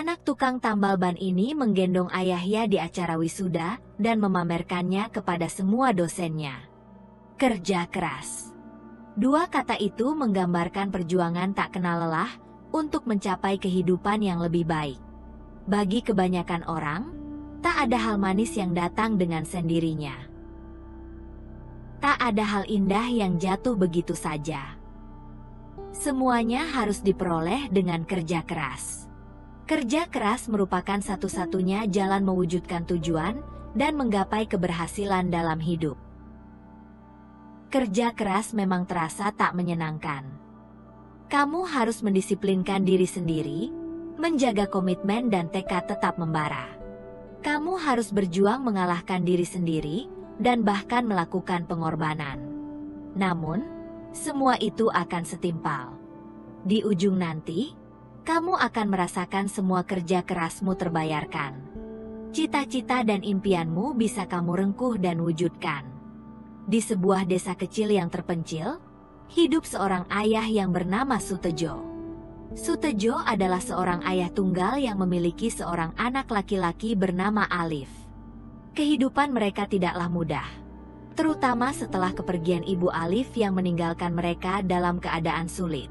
Anak tukang tambal ban ini menggendong ayahnya di acara wisuda dan memamerkannya kepada semua dosennya. Kerja keras. Dua kata itu menggambarkan perjuangan tak kenal lelah untuk mencapai kehidupan yang lebih baik. Bagi kebanyakan orang, tak ada hal manis yang datang dengan sendirinya. Tak ada hal indah yang jatuh begitu saja. Semuanya harus diperoleh dengan kerja keras. Kerja keras merupakan satu-satunya jalan mewujudkan tujuan dan menggapai keberhasilan dalam hidup. Kerja keras memang terasa tak menyenangkan. Kamu harus mendisiplinkan diri sendiri, menjaga komitmen dan tekad tetap membara. Kamu harus berjuang mengalahkan diri sendiri dan bahkan melakukan pengorbanan. Namun, semua itu akan setimpal. Di ujung nanti, kamu akan merasakan semua kerja kerasmu terbayarkan. Cita-cita dan impianmu bisa kamu rengkuh dan wujudkan. Di sebuah desa kecil yang terpencil, hidup seorang ayah yang bernama Sutejo. Sutejo adalah seorang ayah tunggal yang memiliki seorang anak laki-laki bernama Alif. Kehidupan mereka tidaklah mudah, terutama setelah kepergian ibu Alif yang meninggalkan mereka dalam keadaan sulit.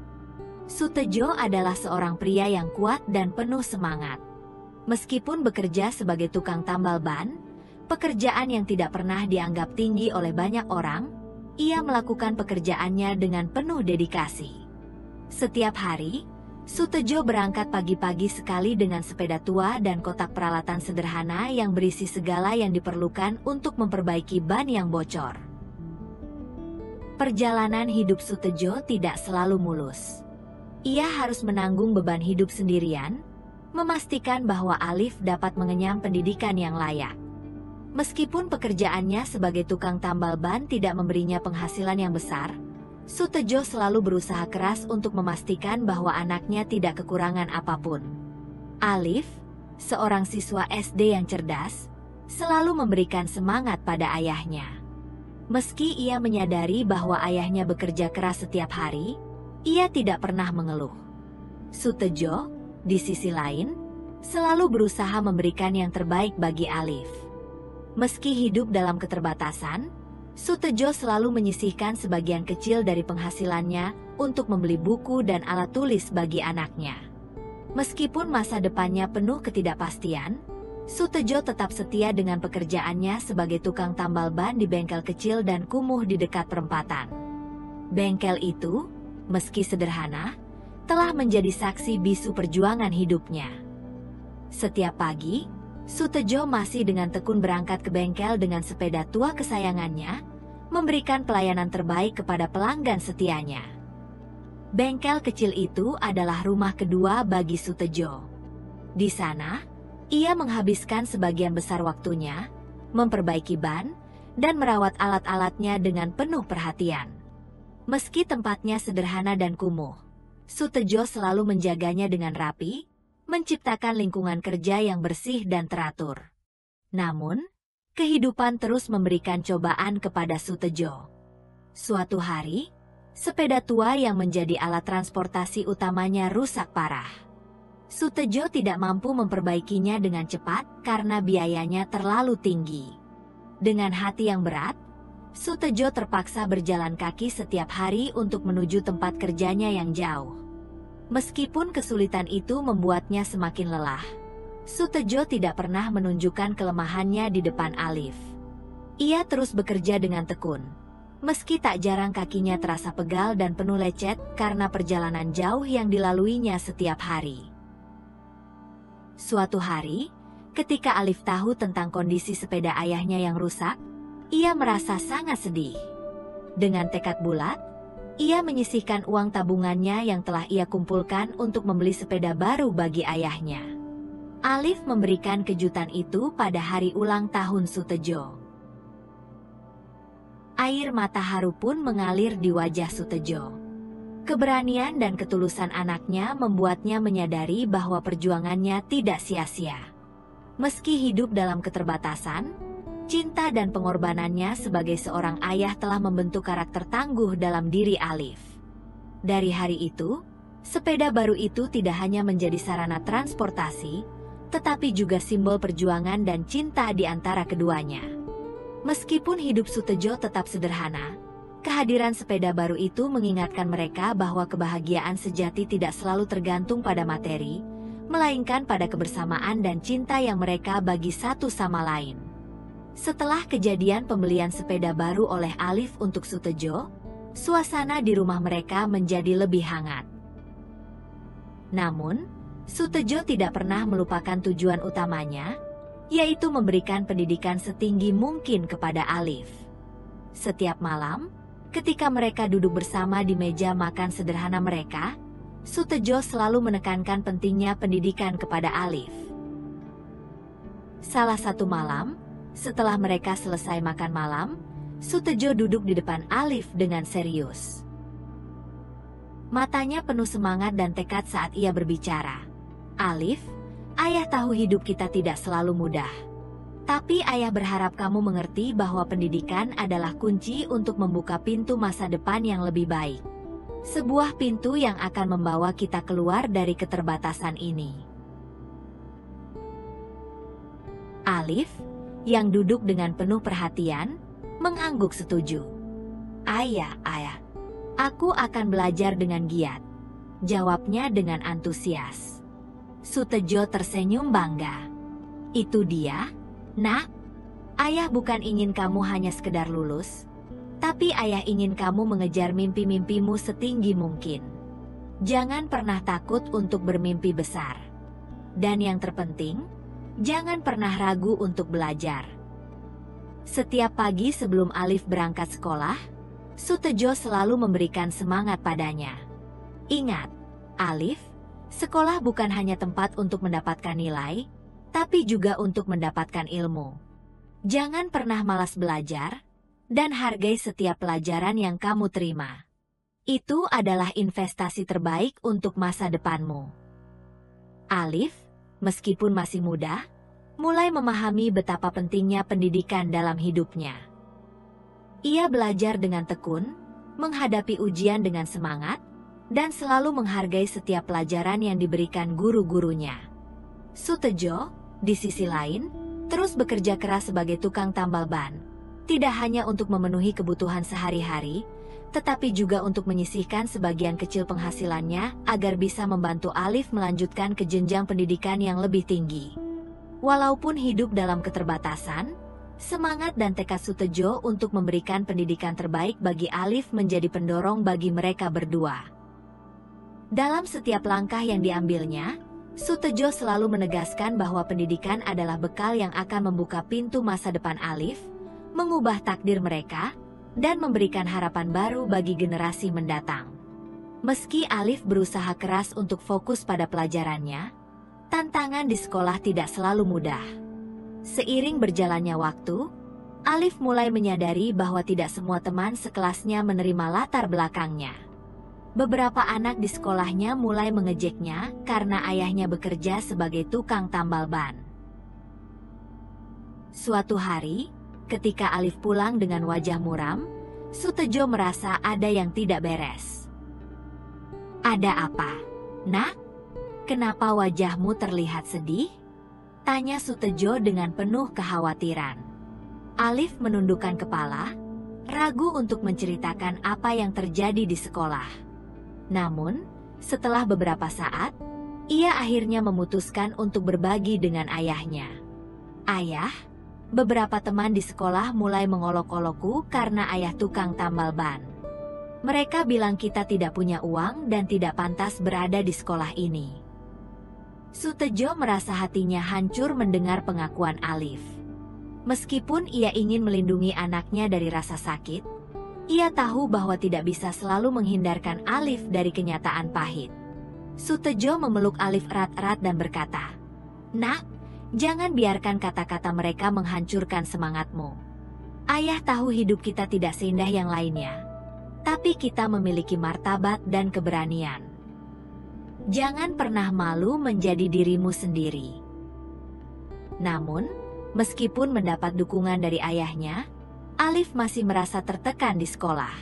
Sutejo adalah seorang pria yang kuat dan penuh semangat. Meskipun bekerja sebagai tukang tambal ban, pekerjaan yang tidak pernah dianggap tinggi oleh banyak orang, ia melakukan pekerjaannya dengan penuh dedikasi. Setiap hari, Sutejo berangkat pagi-pagi sekali dengan sepeda tua dan kotak peralatan sederhana yang berisi segala yang diperlukan untuk memperbaiki ban yang bocor. Perjalanan hidup Sutejo tidak selalu mulus. Ia harus menanggung beban hidup sendirian, memastikan bahwa Alif dapat mengenyam pendidikan yang layak. Meskipun pekerjaannya sebagai tukang tambal ban tidak memberinya penghasilan yang besar, Sutejo selalu berusaha keras untuk memastikan bahwa anaknya tidak kekurangan apapun. Alif, seorang siswa SD yang cerdas, selalu memberikan semangat pada ayahnya. Meski ia menyadari bahwa ayahnya bekerja keras setiap hari, ia tidak pernah mengeluh. Sutejo, di sisi lain, selalu berusaha memberikan yang terbaik bagi Alif. Meski hidup dalam keterbatasan, Sutejo selalu menyisihkan sebagian kecil dari penghasilannya untuk membeli buku dan alat tulis bagi anaknya. Meskipun masa depannya penuh ketidakpastian, Sutejo tetap setia dengan pekerjaannya sebagai tukang tambal ban di bengkel kecil dan kumuh di dekat perempatan. Bengkel itu, meski sederhana, telah menjadi saksi bisu perjuangan hidupnya. Setiap pagi, Sutejo masih dengan tekun berangkat ke bengkel dengan sepeda tua kesayangannya, memberikan pelayanan terbaik kepada pelanggan setianya. Bengkel kecil itu adalah rumah kedua bagi Sutejo. Di sana, ia menghabiskan sebagian besar waktunya, memperbaiki ban, dan merawat alat-alatnya dengan penuh perhatian. Meski tempatnya sederhana dan kumuh, Sutejo selalu menjaganya dengan rapi, menciptakan lingkungan kerja yang bersih dan teratur. Namun, kehidupan terus memberikan cobaan kepada Sutejo. Suatu hari, sepeda tua yang menjadi alat transportasi utamanya rusak parah. Sutejo tidak mampu memperbaikinya dengan cepat karena biayanya terlalu tinggi. Dengan hati yang berat, Sutejo terpaksa berjalan kaki setiap hari untuk menuju tempat kerjanya yang jauh. Meskipun kesulitan itu membuatnya semakin lelah, Sutejo tidak pernah menunjukkan kelemahannya di depan Alif. Ia terus bekerja dengan tekun. Meski tak jarang kakinya terasa pegal dan penuh lecet karena perjalanan jauh yang dilaluinya setiap hari. Suatu hari, ketika Alif tahu tentang kondisi sepeda ayahnya yang rusak, ia merasa sangat sedih. Dengan tekad bulat, ia menyisihkan uang tabungannya yang telah ia kumpulkan untuk membeli sepeda baru bagi ayahnya. Alif memberikan kejutan itu pada hari ulang tahun Sutejo. Air mata haru pun mengalir di wajah Sutejo. Keberanian dan ketulusan anaknya membuatnya menyadari bahwa perjuangannya tidak sia-sia. Meski hidup dalam keterbatasan, cinta dan pengorbanannya sebagai seorang ayah telah membentuk karakter tangguh dalam diri Alif. Dari hari itu, Sepeda baru itu tidak hanya menjadi sarana transportasi, tetapi juga simbol perjuangan dan cinta di antara keduanya. Meskipun hidup Sutejo tetap sederhana, kehadiran sepeda baru itu mengingatkan mereka bahwa kebahagiaan sejati tidak selalu tergantung pada materi, melainkan pada kebersamaan dan cinta yang mereka bagi satu sama lain. Setelah kejadian pembelian sepeda baru oleh Alif untuk Sutejo, suasana di rumah mereka menjadi lebih hangat. Namun, Sutejo tidak pernah melupakan tujuan utamanya, yaitu memberikan pendidikan setinggi mungkin kepada Alif. Setiap malam, ketika mereka duduk bersama di meja makan sederhana mereka, Sutejo selalu menekankan pentingnya pendidikan kepada Alif. Salah satu malam, setelah mereka selesai makan malam, Sutejo duduk di depan Alif dengan serius. Matanya penuh semangat dan tekad saat ia berbicara. "Alif, ayah tahu hidup kita tidak selalu mudah. Tapi ayah berharap kamu mengerti bahwa pendidikan adalah kunci untuk membuka pintu masa depan yang lebih baik. Sebuah pintu yang akan membawa kita keluar dari keterbatasan ini." Alif, yang duduk dengan penuh perhatian, mengangguk setuju. Ayah, aku akan belajar dengan giat," jawabnya dengan antusias. Sutejo tersenyum bangga. "Itu dia, Nak. Ayah bukan ingin kamu hanya sekedar lulus, tapi ayah ingin kamu mengejar mimpi-mimpimu setinggi mungkin. Jangan pernah takut untuk bermimpi besar. Dan yang terpenting, jangan pernah ragu untuk belajar." Setiap pagi sebelum Alif berangkat sekolah, Sutejo selalu memberikan semangat padanya. "Ingat, Alif, sekolah bukan hanya tempat untuk mendapatkan nilai, tapi juga untuk mendapatkan ilmu. Jangan pernah malas belajar, dan hargai setiap pelajaran yang kamu terima. Itu adalah investasi terbaik untuk masa depanmu." Alif, meskipun masih muda, mulai memahami betapa pentingnya pendidikan dalam hidupnya. Ia belajar dengan tekun, menghadapi ujian dengan semangat, dan selalu menghargai setiap pelajaran yang diberikan guru-gurunya. Sutejo, di sisi lain, terus bekerja keras sebagai tukang tambal ban, tidak hanya untuk memenuhi kebutuhan sehari-hari, tetapi juga untuk menyisihkan sebagian kecil penghasilannya agar bisa membantu Alif melanjutkan ke jenjang pendidikan yang lebih tinggi. Walaupun hidup dalam keterbatasan, semangat dan tekad Sutejo untuk memberikan pendidikan terbaik bagi Alif menjadi pendorong bagi mereka berdua. Dalam setiap langkah yang diambilnya, Sutejo selalu menegaskan bahwa pendidikan adalah bekal yang akan membuka pintu masa depan Alif, mengubah takdir mereka, dan memberikan harapan baru bagi generasi mendatang. Meski Alif berusaha keras untuk fokus pada pelajarannya, tantangan di sekolah tidak selalu mudah. Seiring berjalannya waktu, Alif mulai menyadari bahwa tidak semua teman sekelasnya menerima latar belakangnya. Beberapa anak di sekolahnya mulai mengejeknya karena ayahnya bekerja sebagai tukang tambal ban. Suatu hari, ketika Alif pulang dengan wajah muram, Sutejo merasa ada yang tidak beres. "Ada apa, Nak? Kenapa wajahmu terlihat sedih?" tanya Sutejo dengan penuh kekhawatiran. Alif menundukkan kepala, ragu untuk menceritakan apa yang terjadi di sekolah. Namun, setelah beberapa saat, ia akhirnya memutuskan untuk berbagi dengan ayahnya. "Ayah, beberapa teman di sekolah mulai mengolok-olokku karena ayah tukang tambal ban. Mereka bilang kita tidak punya uang dan tidak pantas berada di sekolah ini." Sutejo merasa hatinya hancur mendengar pengakuan Alif. Meskipun ia ingin melindungi anaknya dari rasa sakit, ia tahu bahwa tidak bisa selalu menghindarkan Alif dari kenyataan pahit. Sutejo memeluk Alif erat-erat dan berkata, "Nak, jangan biarkan kata-kata mereka menghancurkan semangatmu. Ayah tahu hidup kita tidak seindah yang lainnya, tapi kita memiliki martabat dan keberanian. Jangan pernah malu menjadi dirimu sendiri." Namun, meskipun mendapat dukungan dari ayahnya, Alif masih merasa tertekan di sekolah.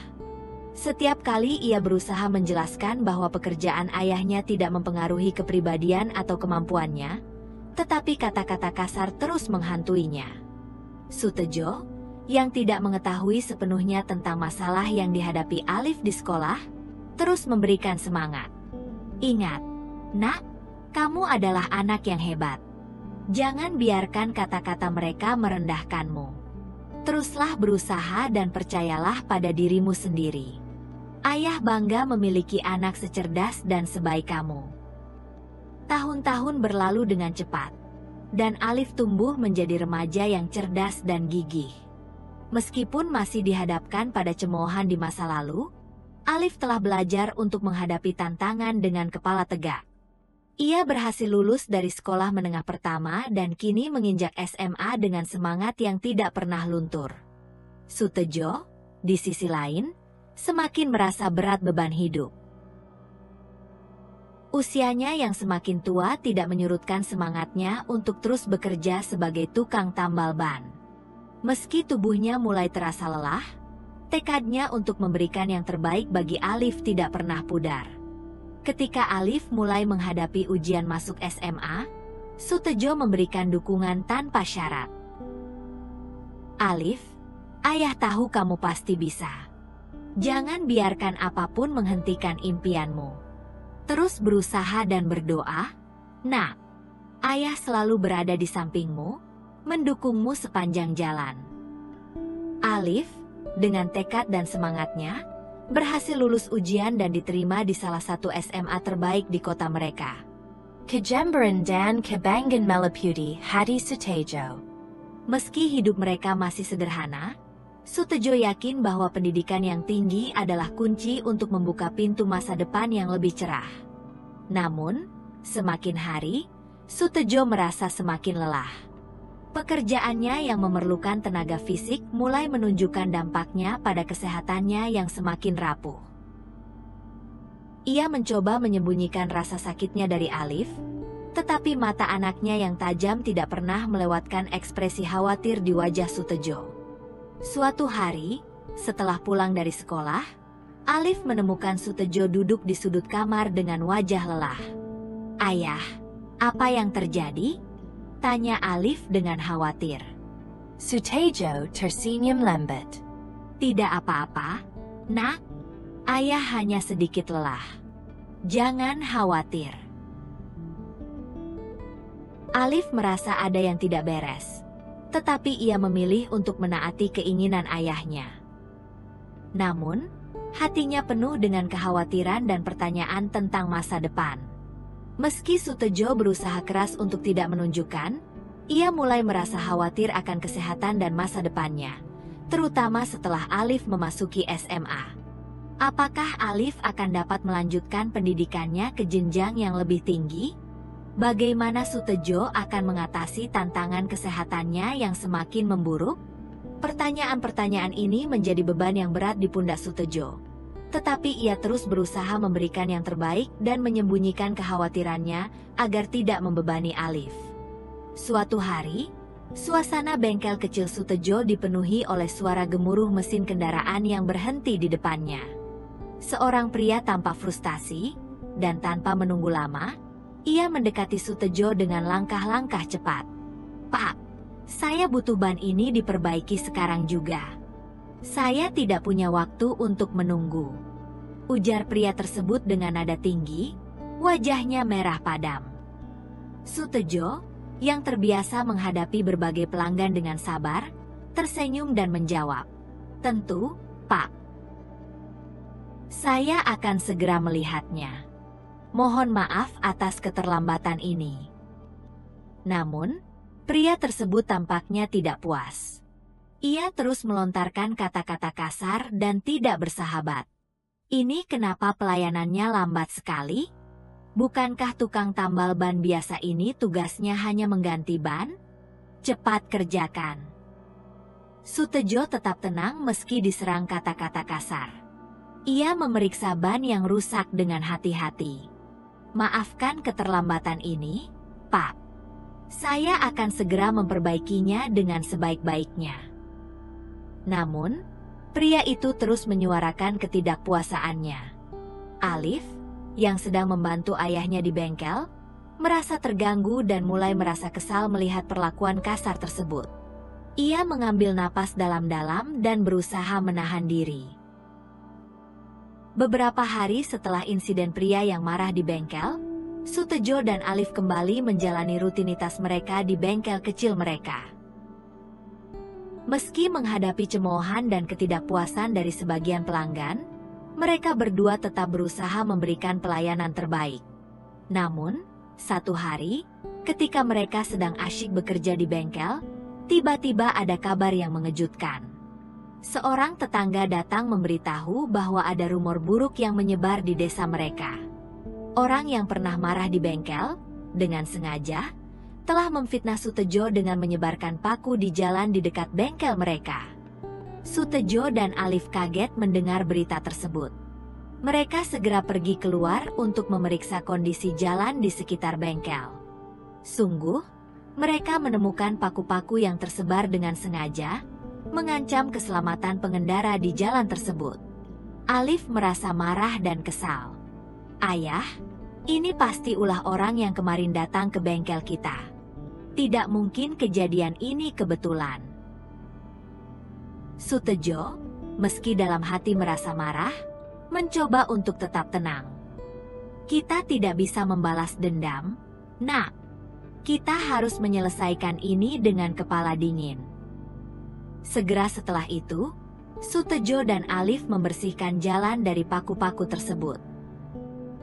Setiap kali ia berusaha menjelaskan bahwa pekerjaan ayahnya tidak mempengaruhi kepribadian atau kemampuannya, tetapi kata-kata kasar terus menghantuinya. Sutejo, yang tidak mengetahui sepenuhnya tentang masalah yang dihadapi Alif di sekolah, terus memberikan semangat. Ingat, nak, kamu adalah anak yang hebat. Jangan biarkan kata-kata mereka merendahkanmu. Teruslah berusaha dan percayalah pada dirimu sendiri. Ayah bangga memiliki anak secerdas dan sebaik kamu. Tahun-tahun berlalu dengan cepat, dan Alif tumbuh menjadi remaja yang cerdas dan gigih. Meskipun masih dihadapkan pada cemoohan di masa lalu, Alif telah belajar untuk menghadapi tantangan dengan kepala tegak. Ia berhasil lulus dari sekolah menengah pertama dan kini menginjak SMA dengan semangat yang tidak pernah luntur. Sutejo, di sisi lain, semakin merasa berat beban hidup. Usianya yang semakin tua tidak menyurutkan semangatnya untuk terus bekerja sebagai tukang tambal ban. Meski tubuhnya mulai terasa lelah, tekadnya untuk memberikan yang terbaik bagi Alif tidak pernah pudar. Ketika Alif mulai menghadapi ujian masuk SMA, Sutejo memberikan dukungan tanpa syarat. Alif, ayah tahu kamu pasti bisa. Jangan biarkan apapun menghentikan impianmu. Terus berusaha dan berdoa. Nak, ayah selalu berada di sampingmu, mendukungmu sepanjang jalan. Alif, dengan tekad dan semangatnya, berhasil lulus ujian dan diterima di salah satu SMA terbaik di kota mereka. Kejemberan dan Kebanggaan Melapudi Hadi Sutejo. Meski hidup mereka masih sederhana, Sutejo yakin bahwa pendidikan yang tinggi adalah kunci untuk membuka pintu masa depan yang lebih cerah. Namun, semakin hari, Sutejo merasa semakin lelah. Pekerjaannya yang memerlukan tenaga fisik mulai menunjukkan dampaknya pada kesehatannya yang semakin rapuh. Ia mencoba menyembunyikan rasa sakitnya dari Alif, tetapi mata anaknya yang tajam tidak pernah melewatkan ekspresi khawatir di wajah Sutejo. Suatu hari, setelah pulang dari sekolah, Alif menemukan Sutejo duduk di sudut kamar dengan wajah lelah. "Ayah, apa yang terjadi?" tanya Alif dengan khawatir. Sutejo tersenyum lambat. "Tidak apa-apa, nak. Ayah hanya sedikit lelah. Jangan khawatir." Alif merasa ada yang tidak beres, tetapi ia memilih untuk menaati keinginan ayahnya. Namun, hatinya penuh dengan kekhawatiran dan pertanyaan tentang masa depan. Meski Sutejo berusaha keras untuk tidak menunjukkan, ia mulai merasa khawatir akan kesehatan dan masa depannya, terutama setelah Alif memasuki SMA. Apakah Alif akan dapat melanjutkan pendidikannya ke jenjang yang lebih tinggi? Bagaimana Sutejo akan mengatasi tantangan kesehatannya yang semakin memburuk? Pertanyaan-pertanyaan ini menjadi beban yang berat di pundak Sutejo. Tetapi ia terus berusaha memberikan yang terbaik dan menyembunyikan kekhawatirannya agar tidak membebani Alif. Suatu hari, suasana bengkel kecil Sutejo dipenuhi oleh suara gemuruh mesin kendaraan yang berhenti di depannya. Seorang pria tampak frustasi, dan tanpa menunggu lama, ia mendekati Sutejo dengan langkah-langkah cepat. "Pak, saya butuh ban ini diperbaiki sekarang juga. Saya tidak punya waktu untuk menunggu," ujar pria tersebut dengan nada tinggi, wajahnya merah padam. Sutejo, yang terbiasa menghadapi berbagai pelanggan dengan sabar, tersenyum dan menjawab, "Tentu, Pak. Saya akan segera melihatnya. Mohon maaf atas keterlambatan ini." Namun, pria tersebut tampaknya tidak puas. Ia terus melontarkan kata-kata kasar dan tidak bersahabat. "Ini kenapa pelayanannya lambat sekali? Bukankah tukang tambal ban biasa ini tugasnya hanya mengganti ban? Cepat kerjakan." Sutejo tetap tenang meski diserang kata-kata kasar. Ia memeriksa ban yang rusak dengan hati-hati. "Maafkan keterlambatan ini, Pak. Saya akan segera memperbaikinya dengan sebaik-baiknya." Namun, Pria itu terus menyuarakan ketidakpuasaannya. Alif, yang sedang membantu ayahnya di bengkel, merasa terganggu dan mulai merasa kesal melihat perlakuan kasar tersebut. Ia mengambil napas dalam-dalam dan berusaha menahan diri. Beberapa hari setelah insiden pria yang marah di bengkel, Sutejo dan Alif kembali menjalani rutinitas mereka di bengkel kecil mereka. Meski menghadapi cemoohan dan ketidakpuasan dari sebagian pelanggan, mereka berdua tetap berusaha memberikan pelayanan terbaik. Namun, satu hari, ketika mereka sedang asyik bekerja di bengkel, tiba-tiba ada kabar yang mengejutkan. Seorang tetangga datang memberitahu bahwa ada rumor buruk yang menyebar di desa mereka. Orang yang pernah marah di bengkel, dengan sengaja, telah memfitnah Sutejo dengan menyebarkan paku di jalan di dekat bengkel mereka. Sutejo dan Alif kaget mendengar berita tersebut. Mereka segera pergi keluar untuk memeriksa kondisi jalan di sekitar bengkel. Sungguh, mereka menemukan paku-paku yang tersebar dengan sengaja, mengancam keselamatan pengendara di jalan tersebut. Alif merasa marah dan kesal. "Ayah, ini pasti ulah orang yang kemarin datang ke bengkel kita. Tidak mungkin kejadian ini kebetulan." Sutejo, meski dalam hati merasa marah, mencoba untuk tetap tenang. "Kita tidak bisa membalas dendam, Nak. Kita harus menyelesaikan ini dengan kepala dingin." Segera setelah itu, Sutejo dan Alif membersihkan jalan dari paku-paku tersebut.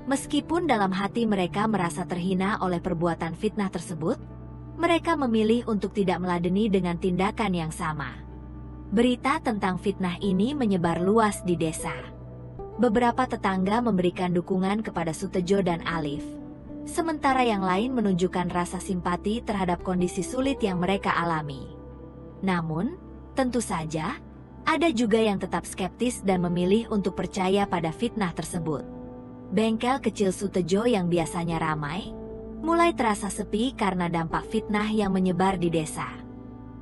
Meskipun dalam hati mereka merasa terhina oleh perbuatan fitnah tersebut, mereka memilih untuk tidak meladeni dengan tindakan yang sama. Berita tentang fitnah ini menyebar luas di desa. Beberapa tetangga memberikan dukungan kepada Sutejo dan Alif, sementara yang lain menunjukkan rasa simpati terhadap kondisi sulit yang mereka alami. Namun, tentu saja, ada juga yang tetap skeptis dan memilih untuk percaya pada fitnah tersebut. Bengkel kecil Sutejo yang biasanya ramai, mulai terasa sepi karena dampak fitnah yang menyebar di desa.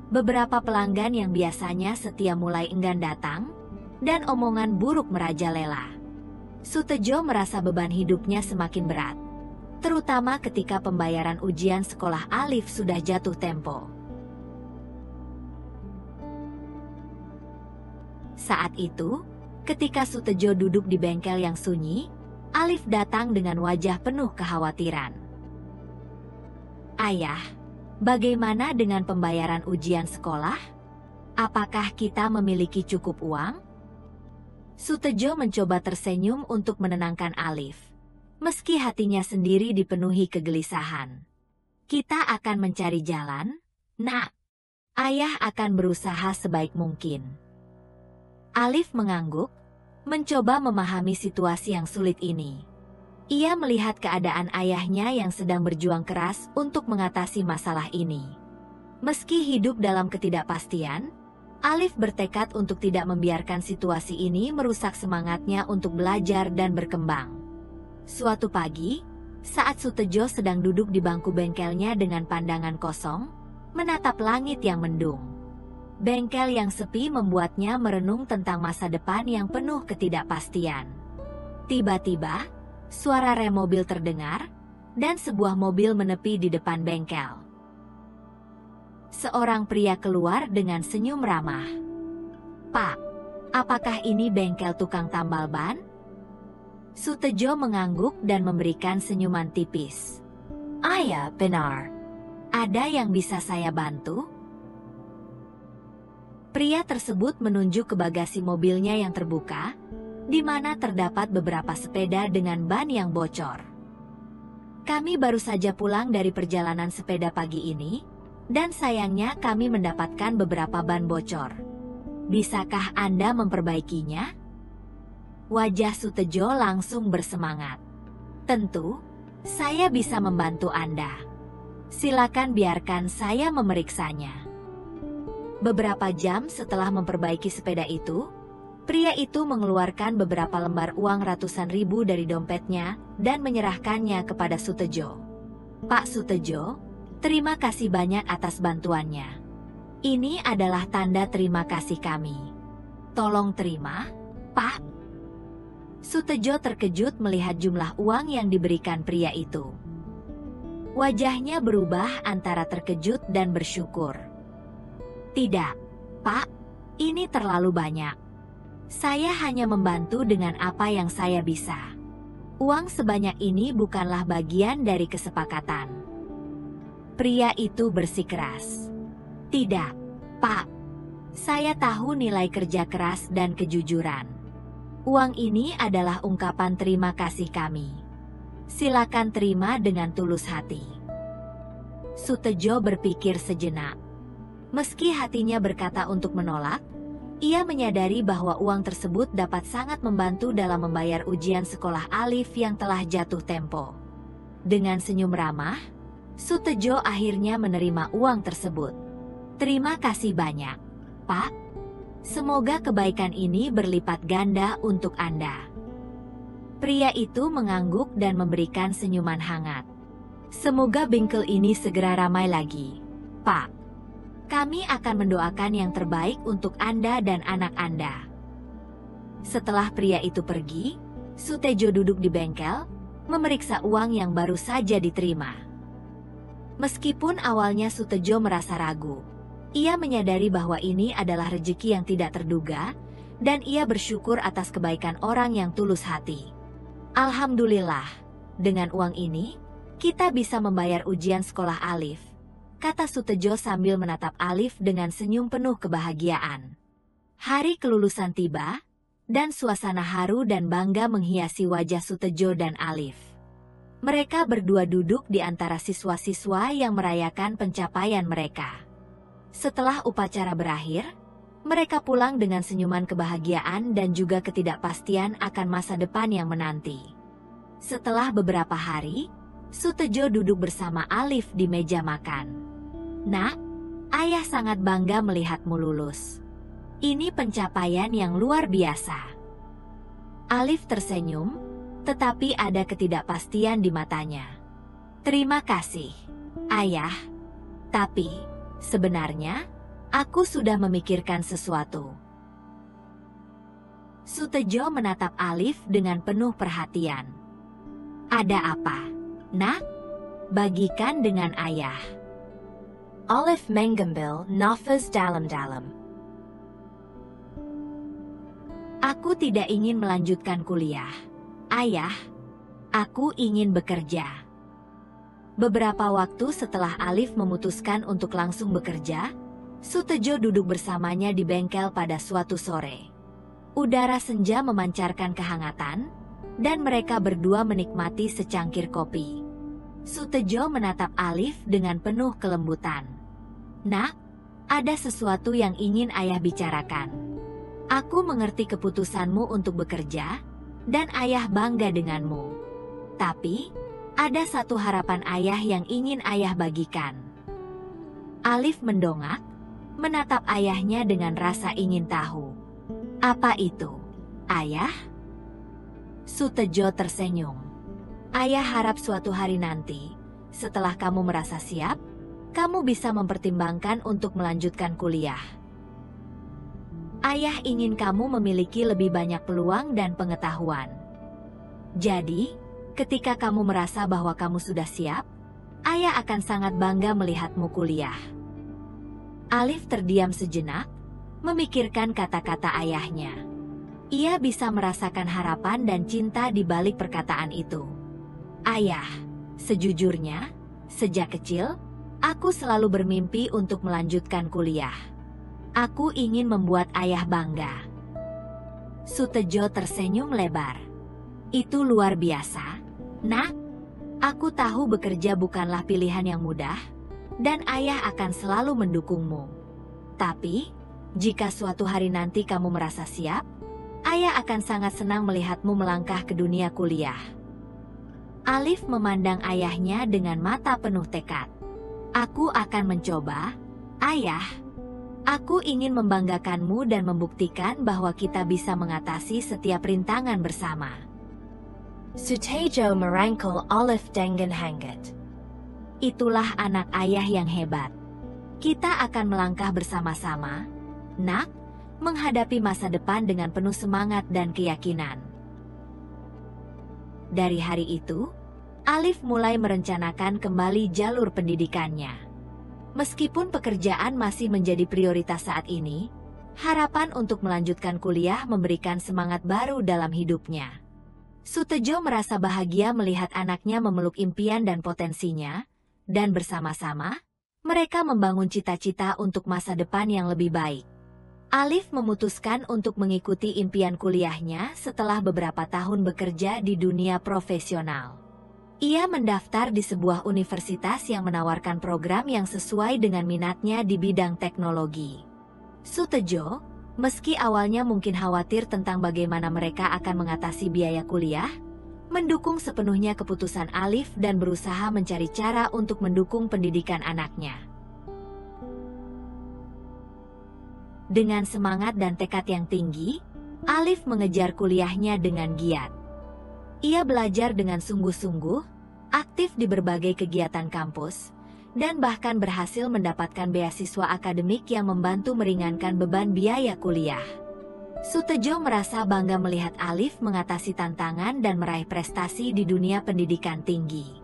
Beberapa pelanggan yang biasanya setia mulai enggan datang, dan omongan buruk merajalela. Sutejo merasa beban hidupnya semakin berat, terutama ketika pembayaran ujian sekolah Alif sudah jatuh tempo. Saat itu, ketika Sutejo duduk di bengkel yang sunyi, Alif datang dengan wajah penuh kekhawatiran. "Ayah, bagaimana dengan pembayaran ujian sekolah? Apakah kita memiliki cukup uang?" Sutejo mencoba tersenyum untuk menenangkan Alif, meski hatinya sendiri dipenuhi kegelisahan. "Kita akan mencari jalan, Nak. Ayah akan berusaha sebaik mungkin." Alif mengangguk, mencoba memahami situasi yang sulit ini. Ia melihat keadaan ayahnya yang sedang berjuang keras untuk mengatasi masalah ini. Meski hidup dalam ketidakpastian, Alif bertekad untuk tidak membiarkan situasi ini merusak semangatnya untuk belajar dan berkembang. Suatu pagi, saat Sutejo sedang duduk di bangku bengkelnya dengan pandangan kosong, menatap langit yang mendung. Bengkel yang sepi membuatnya merenung tentang masa depan yang penuh ketidakpastian. Tiba-tiba, suara rem mobil terdengar, dan sebuah mobil menepi di depan bengkel. Seorang pria keluar dengan senyum ramah. "Pak, apakah ini bengkel tukang tambal ban?" Sutejo mengangguk dan memberikan senyuman tipis. "Iya, benar. Ada yang bisa saya bantu?" Pria tersebut menunjuk ke bagasi mobilnya yang terbuka, di mana terdapat beberapa sepeda dengan ban yang bocor. "Kami baru saja pulang dari perjalanan sepeda pagi ini, dan sayangnya kami mendapatkan beberapa ban bocor. Bisakah Anda memperbaikinya?" Wajah Sutejo langsung bersemangat. "Tentu, saya bisa membantu Anda. Silakan biarkan saya memeriksanya." Beberapa jam setelah memperbaiki sepeda itu, pria itu mengeluarkan beberapa lembar uang ratusan ribu dari dompetnya dan menyerahkannya kepada Sutejo. "Pak Sutejo, terima kasih banyak atas bantuannya. Ini adalah tanda terima kasih kami." Tolong terima, Pak. Sutejo terkejut melihat jumlah uang yang diberikan pria itu. Wajahnya berubah antara terkejut dan bersyukur. Tidak, Pak, ini terlalu banyak. Saya hanya membantu dengan apa yang saya bisa. Uang sebanyak ini bukanlah bagian dari kesepakatan. Pria itu bersikeras. Tidak, Pak. Saya tahu nilai kerja keras dan kejujuran. Uang ini adalah ungkapan terima kasih kami. Silakan terima dengan tulus hati. Sutejo berpikir sejenak. Meski hatinya berkata untuk menolak, ia menyadari bahwa uang tersebut dapat sangat membantu dalam membayar ujian sekolah Alif yang telah jatuh tempo. Dengan senyum ramah, Sutejo akhirnya menerima uang tersebut. Terima kasih banyak, Pak. Semoga kebaikan ini berlipat ganda untuk Anda. Pria itu mengangguk dan memberikan senyuman hangat. Semoga bengkel ini segera ramai lagi, Pak. Kami akan mendoakan yang terbaik untuk Anda dan anak Anda. Setelah pria itu pergi, Sutejo duduk di bengkel, memeriksa uang yang baru saja diterima. Meskipun awalnya Sutejo merasa ragu, ia menyadari bahwa ini adalah rezeki yang tidak terduga, dan ia bersyukur atas kebaikan orang yang tulus hati. Alhamdulillah, dengan uang ini, kita bisa membayar ujian sekolah Alif, kata Sutejo sambil menatap Alif dengan senyum penuh kebahagiaan. Hari kelulusan tiba, dan suasana haru dan bangga menghiasi wajah Sutejo dan Alif. Mereka berdua duduk di antara siswa-siswa yang merayakan pencapaian mereka. Setelah upacara berakhir, mereka pulang dengan senyuman kebahagiaan dan juga ketidakpastian akan masa depan yang menanti. Setelah beberapa hari, Sutejo duduk bersama Alif di meja makan. Nak, ayah sangat bangga melihatmu lulus. Ini pencapaian yang luar biasa. Alif tersenyum, tetapi ada ketidakpastian di matanya. Terima kasih, ayah. Tapi sebenarnya, aku sudah memikirkan sesuatu. Sutejo menatap Alif dengan penuh perhatian. Ada apa, Nak? Bagikan dengan ayah. Alif mengambil nafas dalam-dalam. Aku tidak ingin melanjutkan kuliah. Ayah, aku ingin bekerja. Beberapa waktu setelah Alif memutuskan untuk langsung bekerja, Sutejo duduk bersamanya di bengkel pada suatu sore. Udara senja memancarkan kehangatan, dan mereka berdua menikmati secangkir kopi. Sutejo menatap Alif dengan penuh kelembutan. Nak, ada sesuatu yang ingin ayah bicarakan. Aku mengerti keputusanmu untuk bekerja, dan ayah bangga denganmu. Tapi, ada satu harapan ayah yang ingin ayah bagikan. Alif mendongak, menatap ayahnya dengan rasa ingin tahu. Apa itu, ayah? Sutejo tersenyum. Ayah harap suatu hari nanti, setelah kamu merasa siap, kamu bisa mempertimbangkan untuk melanjutkan kuliah. Ayah ingin kamu memiliki lebih banyak peluang dan pengetahuan. Jadi, ketika kamu merasa bahwa kamu sudah siap, ayah akan sangat bangga melihatmu kuliah. Alif terdiam sejenak, memikirkan kata-kata ayahnya. Ia bisa merasakan harapan dan cinta di balik perkataan itu. Ayah, sejujurnya, sejak kecil, aku selalu bermimpi untuk melanjutkan kuliah. Aku ingin membuat ayah bangga. Sutejo tersenyum lebar. Itu luar biasa, Nak. Aku tahu bekerja bukanlah pilihan yang mudah, dan ayah akan selalu mendukungmu. Tapi, jika suatu hari nanti kamu merasa siap, ayah akan sangat senang melihatmu melangkah ke dunia kuliah. Alif memandang ayahnya dengan mata penuh tekad. Aku akan mencoba, ayah. Aku ingin membanggakanmu dan membuktikan bahwa kita bisa mengatasi setiap rintangan bersama. Sutejo merangkul Alif dengan hangat. Itulah anak ayah yang hebat. Kita akan melangkah bersama-sama, Nak, menghadapi masa depan dengan penuh semangat dan keyakinan. Dari hari itu, Alif mulai merencanakan kembali jalur pendidikannya. Meskipun pekerjaan masih menjadi prioritas saat ini, harapan untuk melanjutkan kuliah memberikan semangat baru dalam hidupnya. Sutejo merasa bahagia melihat anaknya memeluk impian dan potensinya, dan bersama-sama, mereka membangun cita-cita untuk masa depan yang lebih baik. Alif memutuskan untuk mengikuti impian kuliahnya setelah beberapa tahun bekerja di dunia profesional. Ia mendaftar di sebuah universitas yang menawarkan program yang sesuai dengan minatnya di bidang teknologi. Sutejo, meski awalnya mungkin khawatir tentang bagaimana mereka akan mengatasi biaya kuliah, mendukung sepenuhnya keputusan Alif dan berusaha mencari cara untuk mendukung pendidikan anaknya. Dengan semangat dan tekad yang tinggi, Alif mengejar kuliahnya dengan giat. Ia belajar dengan sungguh-sungguh, aktif di berbagai kegiatan kampus, dan bahkan berhasil mendapatkan beasiswa akademik yang membantu meringankan beban biaya kuliah. Sutejo merasa bangga melihat Alif mengatasi tantangan dan meraih prestasi di dunia pendidikan tinggi.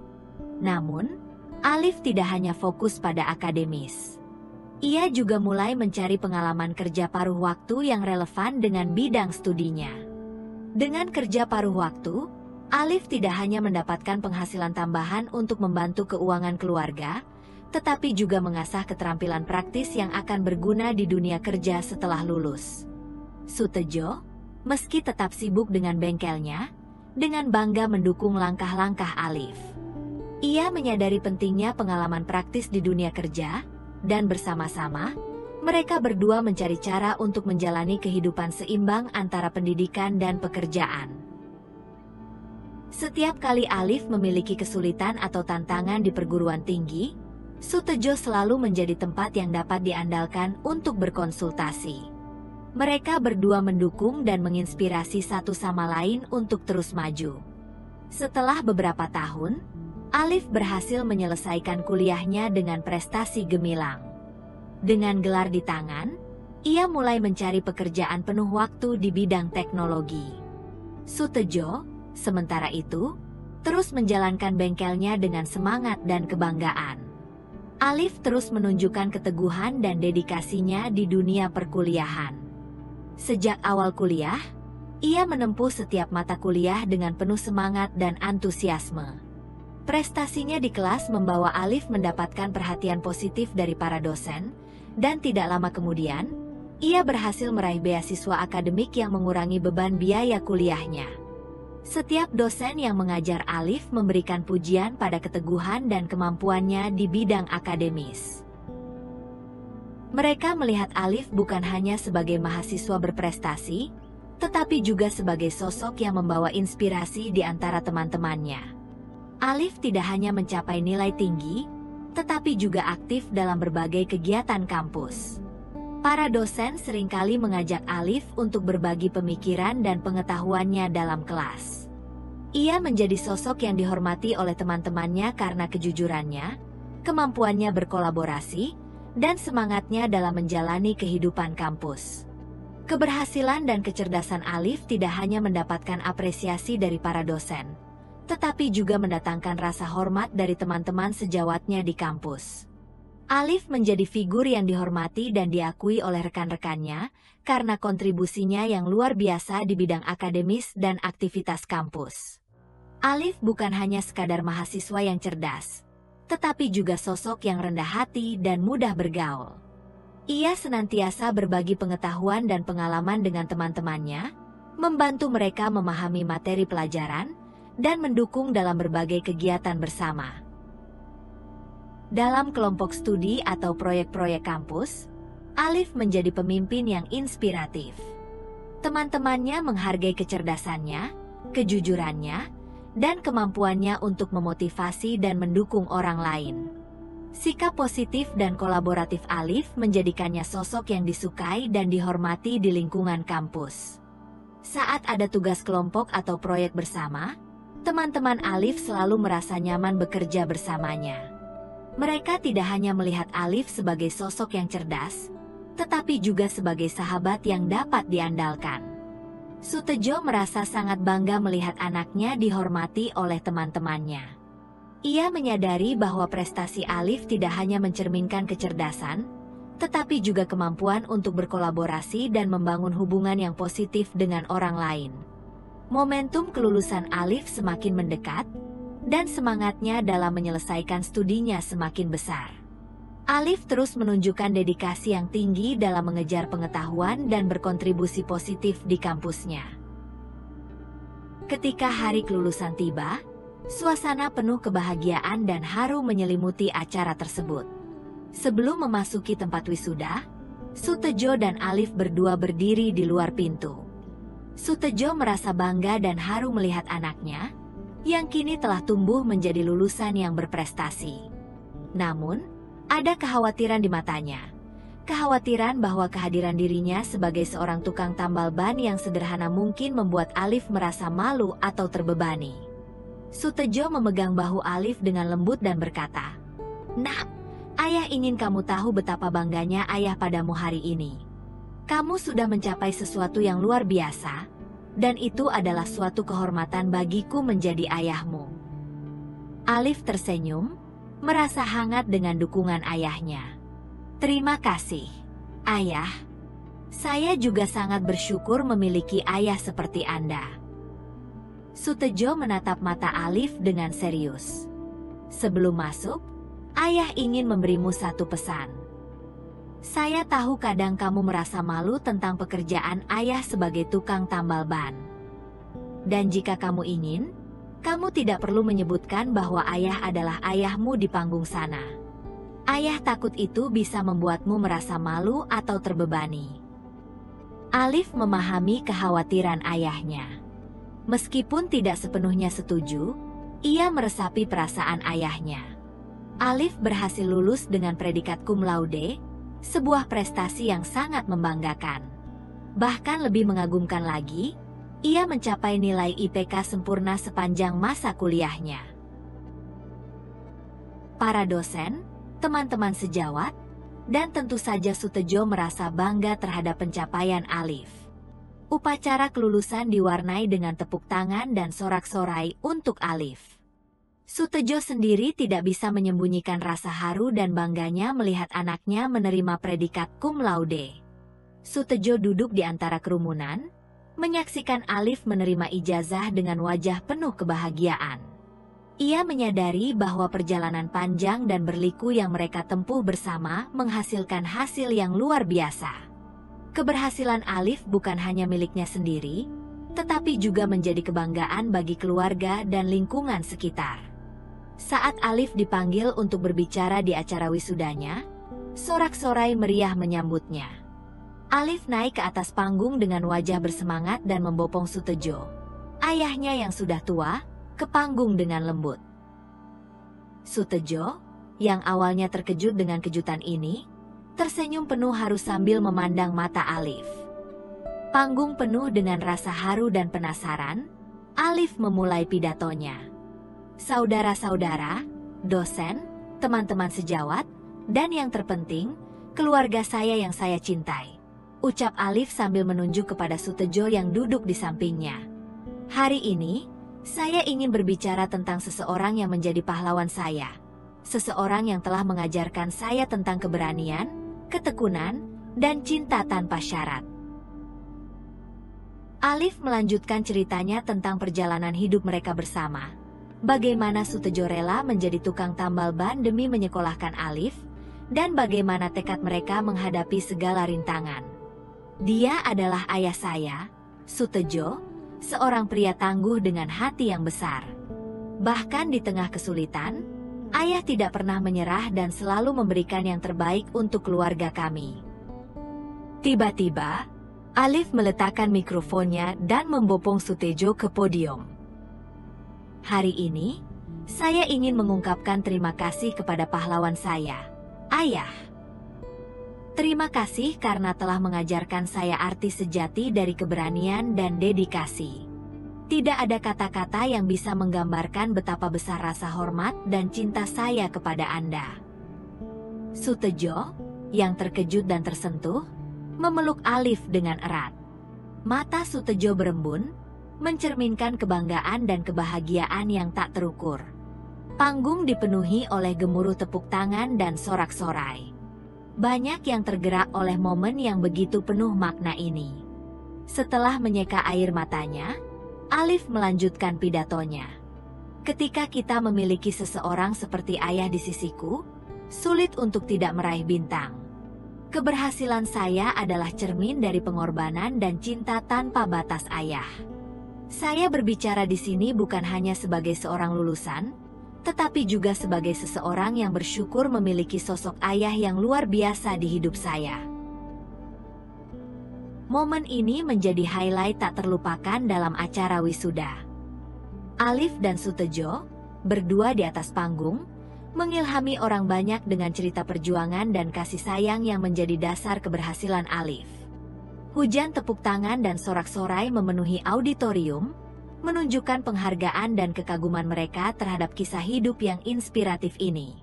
Namun, Alif tidak hanya fokus pada akademis. Ia juga mulai mencari pengalaman kerja paruh waktu yang relevan dengan bidang studinya. Dengan kerja paruh waktu, Alif tidak hanya mendapatkan penghasilan tambahan untuk membantu keuangan keluarga, tetapi juga mengasah keterampilan praktis yang akan berguna di dunia kerja setelah lulus. Sutejo, meski tetap sibuk dengan bengkelnya, dengan bangga mendukung langkah-langkah Alif. Ia menyadari pentingnya pengalaman praktis di dunia kerja, dan bersama-sama, mereka berdua mencari cara untuk menjalani kehidupan seimbang antara pendidikan dan pekerjaan. Setiap kali Alif memiliki kesulitan atau tantangan di perguruan tinggi, Sutejo selalu menjadi tempat yang dapat diandalkan untuk berkonsultasi. Mereka berdua mendukung dan menginspirasi satu sama lain untuk terus maju. Setelah beberapa tahun, Alif berhasil menyelesaikan kuliahnya dengan prestasi gemilang. Dengan gelar di tangan, ia mulai mencari pekerjaan penuh waktu di bidang teknologi. Sutejo, sementara itu, terus menjalankan bengkelnya dengan semangat dan kebanggaan. Alif terus menunjukkan keteguhan dan dedikasinya di dunia perkuliahan. Sejak awal kuliah, ia menempuh setiap mata kuliah dengan penuh semangat dan antusiasme. Prestasinya di kelas membawa Alif mendapatkan perhatian positif dari para dosen, dan tidak lama kemudian, ia berhasil meraih beasiswa akademik yang mengurangi beban biaya kuliahnya. Setiap dosen yang mengajar Alif memberikan pujian pada keteguhan dan kemampuannya di bidang akademis. Mereka melihat Alif bukan hanya sebagai mahasiswa berprestasi, tetapi juga sebagai sosok yang membawa inspirasi di antara teman-temannya. Alif tidak hanya mencapai nilai tinggi, tetapi juga aktif dalam berbagai kegiatan kampus. Para dosen seringkali mengajak Alif untuk berbagi pemikiran dan pengetahuannya dalam kelas. Ia menjadi sosok yang dihormati oleh teman-temannya karena kejujurannya, kemampuannya berkolaborasi, dan semangatnya dalam menjalani kehidupan kampus. Keberhasilan dan kecerdasan Alif tidak hanya mendapatkan apresiasi dari para dosen, tetapi juga mendatangkan rasa hormat dari teman-teman sejawatnya di kampus. Alif menjadi figur yang dihormati dan diakui oleh rekan-rekannya karena kontribusinya yang luar biasa di bidang akademis dan aktivitas kampus. Alif bukan hanya sekadar mahasiswa yang cerdas, tetapi juga sosok yang rendah hati dan mudah bergaul. Ia senantiasa berbagi pengetahuan dan pengalaman dengan teman-temannya, membantu mereka memahami materi pelajaran, dan mendukung dalam berbagai kegiatan bersama. Dalam kelompok studi atau proyek-proyek kampus, Alif menjadi pemimpin yang inspiratif. Teman-temannya menghargai kecerdasannya, kejujurannya, dan kemampuannya untuk memotivasi dan mendukung orang lain. Sikap positif dan kolaboratif Alif menjadikannya sosok yang disukai dan dihormati di lingkungan kampus. Saat ada tugas kelompok atau proyek bersama, teman-teman Alif selalu merasa nyaman bekerja bersamanya. Mereka tidak hanya melihat Alif sebagai sosok yang cerdas, tetapi juga sebagai sahabat yang dapat diandalkan. Sutejo merasa sangat bangga melihat anaknya dihormati oleh teman-temannya. Ia menyadari bahwa prestasi Alif tidak hanya mencerminkan kecerdasan, tetapi juga kemampuan untuk berkolaborasi dan membangun hubungan yang positif dengan orang lain. Momentum kelulusan Alif semakin mendekat, dan semangatnya dalam menyelesaikan studinya semakin besar. Alif terus menunjukkan dedikasi yang tinggi dalam mengejar pengetahuan dan berkontribusi positif di kampusnya. Ketika hari kelulusan tiba, suasana penuh kebahagiaan dan haru menyelimuti acara tersebut. Sebelum memasuki tempat wisuda, Sutejo dan Alif berdua berdiri di luar pintu. Sutejo merasa bangga dan haru melihat anaknya, yang kini telah tumbuh menjadi lulusan yang berprestasi. Namun, ada kekhawatiran di matanya. Kekhawatiran bahwa kehadiran dirinya sebagai seorang tukang tambal ban yang sederhana mungkin membuat Alif merasa malu atau terbebani. Sutejo memegang bahu Alif dengan lembut dan berkata, "Nak, ayah ingin kamu tahu betapa bangganya ayah padamu hari ini. Kamu sudah mencapai sesuatu yang luar biasa, dan itu adalah suatu kehormatan bagiku menjadi ayahmu." Alif tersenyum, merasa hangat dengan dukungan ayahnya. "Terima kasih, Ayah. Saya juga sangat bersyukur memiliki ayah seperti Anda." Sutejo menatap mata Alif dengan serius. "Sebelum masuk, ayah ingin memberimu satu pesan. Saya tahu kadang kamu merasa malu tentang pekerjaan ayah sebagai tukang tambal ban. Dan jika kamu ingin, kamu tidak perlu menyebutkan bahwa ayah adalah ayahmu di panggung sana. Ayah takut itu bisa membuatmu merasa malu atau terbebani." Alif memahami kekhawatiran ayahnya. Meskipun tidak sepenuhnya setuju, ia meresapi perasaan ayahnya. Alif berhasil lulus dengan predikat cum laude, sebuah prestasi yang sangat membanggakan. Bahkan lebih mengagumkan lagi, ia mencapai nilai IPK sempurna sepanjang masa kuliahnya. Para dosen, teman-teman sejawat, dan tentu saja Sutejo merasa bangga terhadap pencapaian Alif. Upacara kelulusan diwarnai dengan tepuk tangan dan sorak-sorai untuk Alif. Sutejo sendiri tidak bisa menyembunyikan rasa haru dan bangganya melihat anaknya menerima predikat cum laude. Sutejo duduk di antara kerumunan, menyaksikan Alif menerima ijazah dengan wajah penuh kebahagiaan. Ia menyadari bahwa perjalanan panjang dan berliku yang mereka tempuh bersama menghasilkan hasil yang luar biasa. Keberhasilan Alif bukan hanya miliknya sendiri, tetapi juga menjadi kebanggaan bagi keluarga dan lingkungan sekitar. Saat Alif dipanggil untuk berbicara di acara wisudanya, sorak-sorai meriah menyambutnya. Alif naik ke atas panggung dengan wajah bersemangat dan membopong Sutejo, ayahnya yang sudah tua, ke panggung dengan lembut. Sutejo, yang awalnya terkejut dengan kejutan ini, tersenyum penuh haru sambil memandang mata Alif. Panggung penuh dengan rasa haru dan penasaran, Alif memulai pidatonya. "Saudara-saudara, dosen, teman-teman sejawat, dan yang terpenting, keluarga saya yang saya cintai," ucap Alif sambil menunjuk kepada Sutejo yang duduk di sampingnya. "Hari ini, saya ingin berbicara tentang seseorang yang menjadi pahlawan saya. Seseorang yang telah mengajarkan saya tentang keberanian, ketekunan, dan cinta tanpa syarat." Alif melanjutkan ceritanya tentang perjalanan hidup mereka bersama. Bagaimana Sutejo rela menjadi tukang tambal ban demi menyekolahkan Alif, dan bagaimana tekad mereka menghadapi segala rintangan. "Dia adalah ayah saya, Sutejo, seorang pria tangguh dengan hati yang besar. Bahkan di tengah kesulitan, ayah tidak pernah menyerah dan selalu memberikan yang terbaik untuk keluarga kami." Tiba-tiba, Alif meletakkan mikrofonnya dan membopong Sutejo ke podium. "Hari ini, saya ingin mengungkapkan terima kasih kepada pahlawan saya, Ayah. Terima kasih karena telah mengajarkan saya arti sejati dari keberanian dan dedikasi. Tidak ada kata-kata yang bisa menggambarkan betapa besar rasa hormat dan cinta saya kepada Anda." Sutejo, yang terkejut dan tersentuh, memeluk Alif dengan erat. Mata Sutejo berembun, mencerminkan kebanggaan dan kebahagiaan yang tak terukur. Panggung dipenuhi oleh gemuruh tepuk tangan dan sorak-sorai. Banyak yang tergerak oleh momen yang begitu penuh makna ini. Setelah menyeka air matanya, Alif melanjutkan pidatonya. Ketika kita memiliki seseorang seperti ayah di sisiku, sulit untuk tidak meraih bintang. Keberhasilan saya adalah cermin dari pengorbanan dan cinta tanpa batas ayah. Saya berbicara di sini bukan hanya sebagai seorang lulusan, tetapi juga sebagai seseorang yang bersyukur memiliki sosok ayah yang luar biasa di hidup saya. Momen ini menjadi highlight tak terlupakan dalam acara wisuda. Alif dan Sutejo, berdua di atas panggung, mengilhami orang banyak dengan cerita perjuangan dan kasih sayang yang menjadi dasar keberhasilan Alif. Hujan tepuk tangan dan sorak-sorai memenuhi auditorium, menunjukkan penghargaan dan kekaguman mereka terhadap kisah hidup yang inspiratif ini.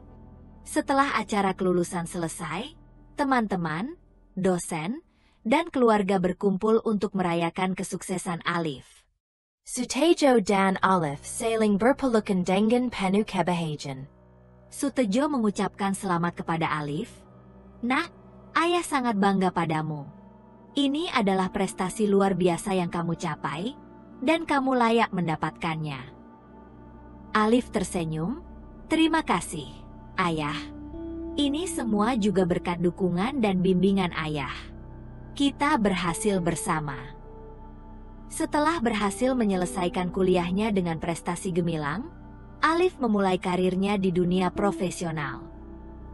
Setelah acara kelulusan selesai, teman-teman, dosen, dan keluarga berkumpul untuk merayakan kesuksesan Alif. Sutejo dan Alif saling berpelukan dengan penuh kebahagiaan. Sutejo mengucapkan selamat kepada Alif. "Nak, ayah sangat bangga padamu. Ini adalah prestasi luar biasa yang kamu capai, dan kamu layak mendapatkannya." Alif tersenyum, "Terima kasih, ayah. Ini semua juga berkat dukungan dan bimbingan ayah. Kita berhasil bersama." Setelah berhasil menyelesaikan kuliahnya dengan prestasi gemilang, Alif memulai karirnya di dunia profesional.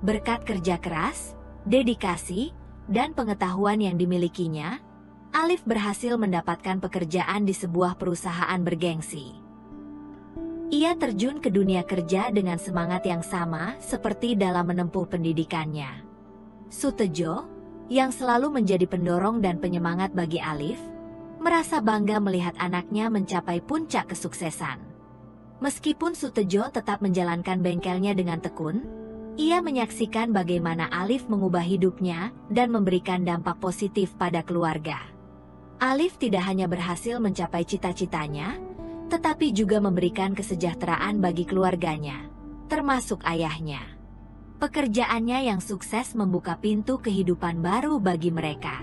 Berkat kerja keras, dedikasi, dan pengetahuan yang dimilikinya, Alif berhasil mendapatkan pekerjaan di sebuah perusahaan bergengsi. Ia terjun ke dunia kerja dengan semangat yang sama seperti dalam menempuh pendidikannya. Sutejo, yang selalu menjadi pendorong dan penyemangat bagi Alif, merasa bangga melihat anaknya mencapai puncak kesuksesan. Meskipun Sutejo tetap menjalankan bengkelnya dengan tekun, ia menyaksikan bagaimana Alif mengubah hidupnya dan memberikan dampak positif pada keluarga. Alif tidak hanya berhasil mencapai cita-citanya, tetapi juga memberikan kesejahteraan bagi keluarganya, termasuk ayahnya. Pekerjaannya yang sukses membuka pintu kehidupan baru bagi mereka.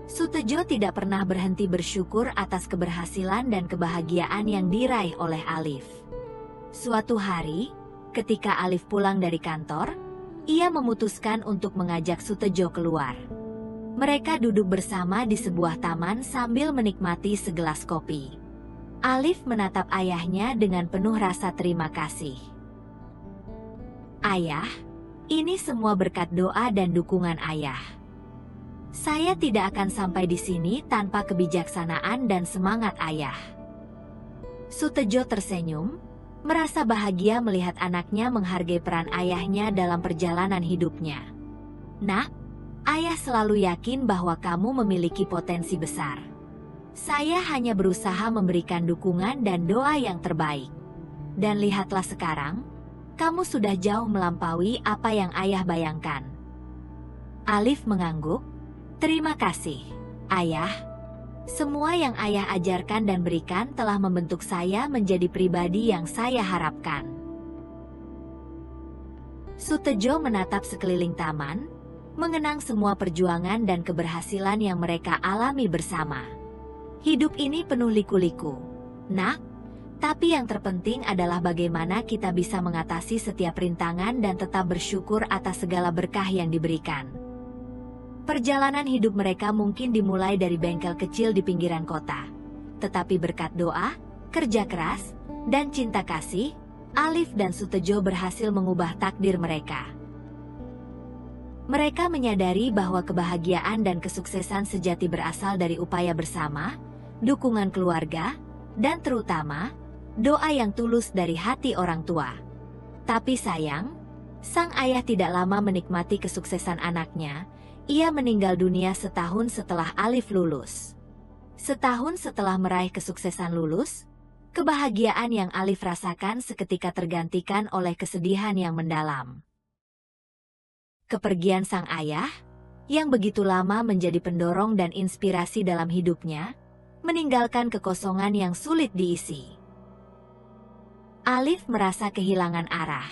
Sutejo tidak pernah berhenti bersyukur atas keberhasilan dan kebahagiaan yang diraih oleh Alif. Suatu hari, ketika Alif pulang dari kantor, ia memutuskan untuk mengajak Sutejo keluar. Mereka duduk bersama di sebuah taman sambil menikmati segelas kopi. Alif menatap ayahnya dengan penuh rasa terima kasih. "Ayah, ini semua berkat doa dan dukungan ayah. Saya tidak akan sampai di sini tanpa kebijaksanaan dan semangat ayah." Sutejo tersenyum, merasa bahagia melihat anaknya menghargai peran ayahnya dalam perjalanan hidupnya. "Nak, ayah selalu yakin bahwa kamu memiliki potensi besar. Saya hanya berusaha memberikan dukungan dan doa yang terbaik. Dan lihatlah sekarang, kamu sudah jauh melampaui apa yang ayah bayangkan." Alif mengangguk, "Terima kasih, ayah. Semua yang ayah ajarkan dan berikan telah membentuk saya menjadi pribadi yang saya harapkan." Sutejo menatap sekeliling taman, mengenang semua perjuangan dan keberhasilan yang mereka alami bersama. Hidup ini penuh liku-liku, nak, tapi yang terpenting adalah bagaimana kita bisa mengatasi setiap rintangan dan tetap bersyukur atas segala berkah yang diberikan. Perjalanan hidup mereka mungkin dimulai dari bengkel kecil di pinggiran kota, tetapi berkat doa, kerja keras, dan cinta kasih, Alif dan Sutejo berhasil mengubah takdir mereka. Mereka menyadari bahwa kebahagiaan dan kesuksesan sejati berasal dari upaya bersama, dukungan keluarga, dan terutama, doa yang tulus dari hati orang tua. Tapi sayang, sang ayah tidak lama menikmati kesuksesan anaknya. Ia meninggal dunia setahun setelah Alif lulus. Setahun setelah meraih kesuksesan lulus, kebahagiaan yang Alif rasakan seketika tergantikan oleh kesedihan yang mendalam. Kepergian sang ayah, yang begitu lama menjadi pendorong dan inspirasi dalam hidupnya, meninggalkan kekosongan yang sulit diisi. Alif merasa kehilangan arah,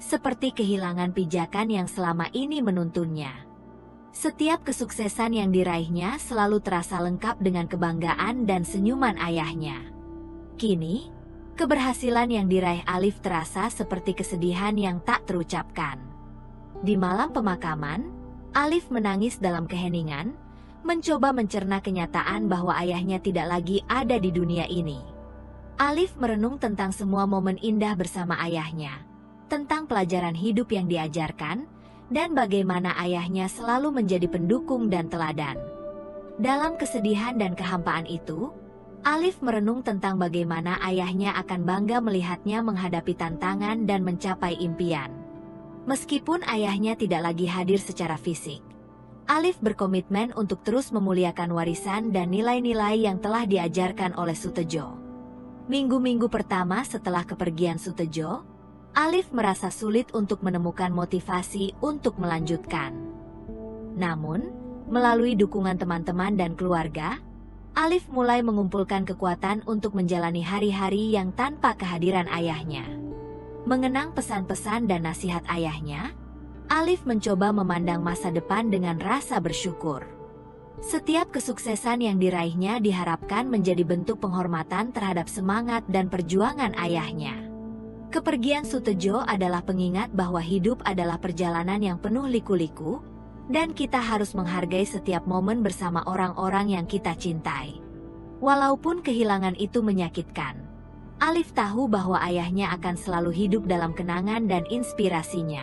seperti kehilangan pijakan yang selama ini menuntunnya. Setiap kesuksesan yang diraihnya selalu terasa lengkap dengan kebanggaan dan senyuman ayahnya. Kini, keberhasilan yang diraih Alif terasa seperti kesedihan yang tak terucapkan. Di malam pemakaman, Alif menangis dalam keheningan, mencoba mencerna kenyataan bahwa ayahnya tidak lagi ada di dunia ini. Alif merenung tentang semua momen indah bersama ayahnya, tentang pelajaran hidup yang diajarkan, dan bagaimana ayahnya selalu menjadi pendukung dan teladan. Dalam kesedihan dan kehampaan itu, Alif merenung tentang bagaimana ayahnya akan bangga melihatnya menghadapi tantangan dan mencapai impian. Meskipun ayahnya tidak lagi hadir secara fisik, Alif berkomitmen untuk terus memuliakan warisan dan nilai-nilai yang telah diajarkan oleh Sutejo. Minggu-minggu pertama setelah kepergian Sutejo, Alif merasa sulit untuk menemukan motivasi untuk melanjutkan. Namun, melalui dukungan teman-teman dan keluarga, Alif mulai mengumpulkan kekuatan untuk menjalani hari-hari yang tanpa kehadiran ayahnya. Mengenang pesan-pesan dan nasihat ayahnya, Alif mencoba memandang masa depan dengan rasa bersyukur. Setiap kesuksesan yang diraihnya diharapkan menjadi bentuk penghormatan terhadap semangat dan perjuangan ayahnya. Kepergian Sutejo adalah pengingat bahwa hidup adalah perjalanan yang penuh liku-liku, dan kita harus menghargai setiap momen bersama orang-orang yang kita cintai. Walaupun kehilangan itu menyakitkan, Alif tahu bahwa ayahnya akan selalu hidup dalam kenangan dan inspirasinya.